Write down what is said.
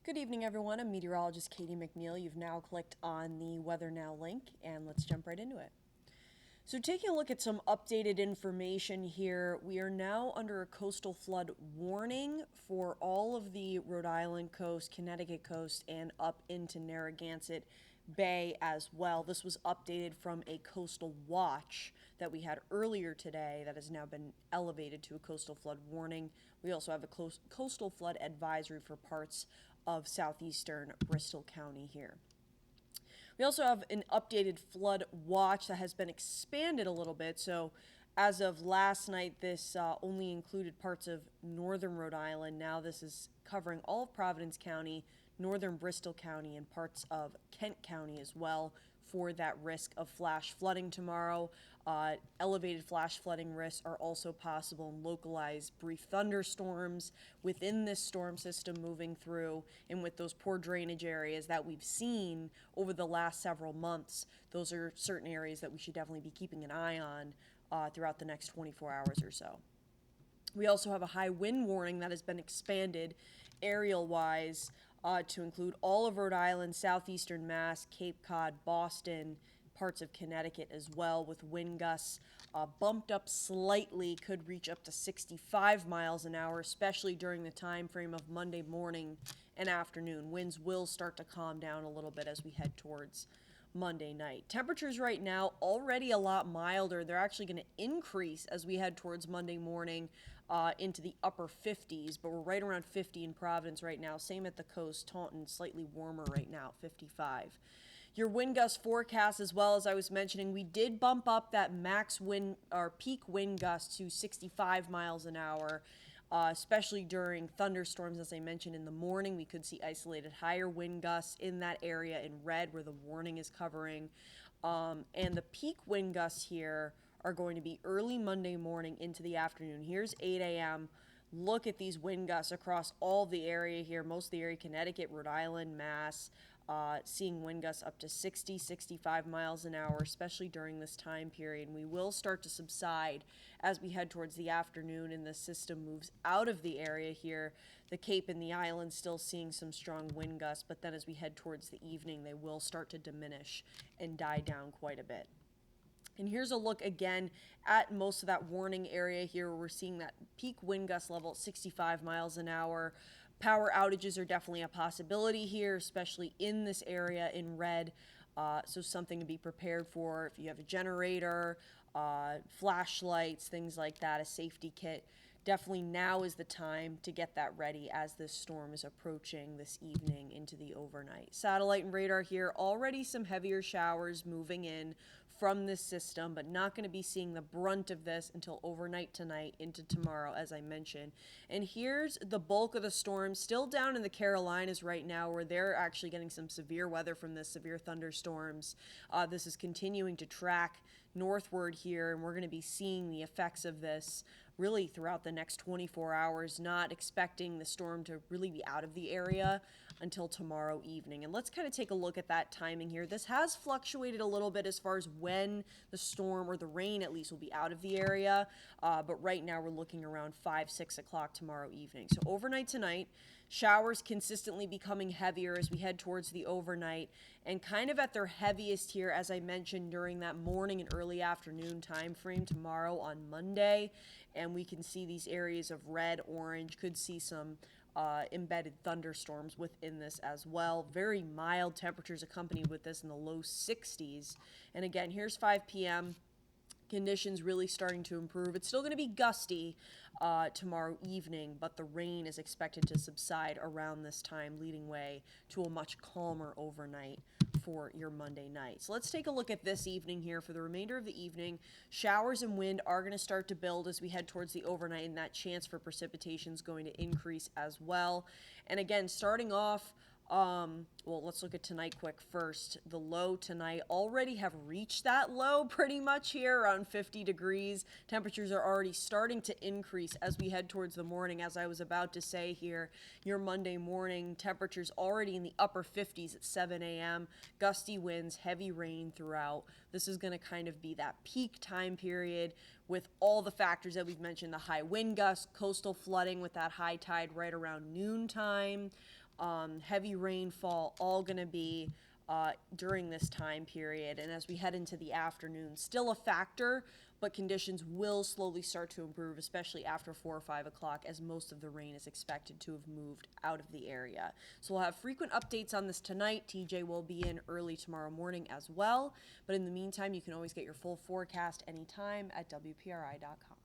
Good evening, everyone. I'm meteorologist Catie McNeil. You've now clicked on the Weather Now link, and let's jump right into it. So, taking a look at some updated information here, we are now under a coastal flood warning for all of the Rhode Island coast, Connecticut coast, and up into Narragansett Bay as well. This was updated from a coastal watch that we had earlier today that has now been elevated to a coastal flood warning. We also have a coastal flood advisory for parts of southeastern Bristol County here. We also have an updated flood watch that has been expanded a little bit. So, as of last night, this only included parts of northern Rhode Island. Now, this is covering all of Providence County, northern Bristol County, and parts of Kent County as well for that risk of flash flooding tomorrow. Elevated flash flooding risks are also possible in localized brief thunderstorms within this storm system moving through, and with those poor drainage areas that we've seen over the last several months, those are certain areas that we should definitely be keeping an eye on throughout the next 24 hours or so. We also have a high wind warning that has been expanded aerial-wise to include all of Rhode Island, southeastern Mass, Cape Cod, Boston, parts of Connecticut as well, with wind gusts bumped up slightly, could reach up to 65 miles an hour, especially during the time frame of Monday morning and afternoon. Winds will start to calm down a little bit as we head towards Monday night. Temperatures right now already a lot milder. They're actually going to increase as we head towards Monday morning into the upper 50s, but we're right around 50 in Providence right now. Same at the coast. Taunton slightly warmer right now, 55. Your wind gust forecast, as well as I was mentioning, we did bump up that max wind or peak wind gust to 65 miles an hour. Especially during thunderstorms, as I mentioned in the morning, we could see isolated higher wind gusts in that area in red where the warning is covering. And the peak wind gusts here are going to be early Monday morning into the afternoon. Here's 8 a.m. Look at these wind gusts across all the area here, most of the area, Connecticut, Rhode Island, Mass, seeing wind gusts up to 60, 65 miles an hour, especially during this time period. And we will start to subside as we head towards the afternoon and the system moves out of the area here. The Cape and the islands still seeing some strong wind gusts, but then as we head towards the evening, they will start to diminish and die down quite a bit. And here's a look again at most of that warning area here where we're seeing that peak wind gust level at 65 miles an hour. Power outages are definitely a possibility here, especially in this area in red. So something to be prepared for if you have a generator, flashlights, things like that, a safety kit. Definitely now is the time to get that ready as this storm is approaching this evening into the overnight. Satellite and radar here, already some heavier showers moving in from this system, but not going to be seeing the brunt of this until overnight tonight into tomorrow, as I mentioned. And here's the bulk of the storm still down in the Carolinas right now, where they're actually getting some severe weather from this, severe thunderstorms. This is continuing to track northward here, and we're going to be seeing the effects of this really throughout the next 24 hours, not expecting the storm to really be out of the area until tomorrow evening. And let's kind of take a look at that timing here. This has fluctuated a little bit as far as when the storm, or the rain at least, will be out of the area, but right now we're looking around 5, 6 o'clock tomorrow evening. So overnight tonight, showers consistently becoming heavier as we head towards the overnight, and kind of at their heaviest here, as I mentioned, during that morning and early afternoon time frame tomorrow on Monday. And we can see these areas of red, orange, could see some embedded thunderstorms within this as well. Very mild temperatures accompanied with this in the low 60s. And again, here's 5 p.m. Conditions really starting to improve. It's still going to be gusty tomorrow evening, but the rain is expected to subside around this time, leading way to a much calmer overnight for your Monday night. So let's take a look at this evening here. For the remainder of the evening, showers and wind are going to start to build as we head towards the overnight, and that chance for precipitation is going to increase as well. And again, starting off, well, let's look at tonight quick first. The low tonight already have reached that low pretty much here, around 50 degrees. Temperatures are already starting to increase as we head towards the morning. As I was about to say here, your Monday morning temperatures already in the upper 50s at 7 a.m. Gusty winds, heavy rain throughout. This is going to kind of be that peak time period with all the factors that we've mentioned, the high wind gusts, coastal flooding with that high tide right around noontime. heavy rainfall, all going to be during this time period. And as we head into the afternoon, still a factor, but conditions will slowly start to improve, especially after 4 or 5 o'clock, as most of the rain is expected to have moved out of the area. So we'll have frequent updates on this tonight. TJ will be in early tomorrow morning as well. But in the meantime, you can always get your full forecast anytime at WPRI.com.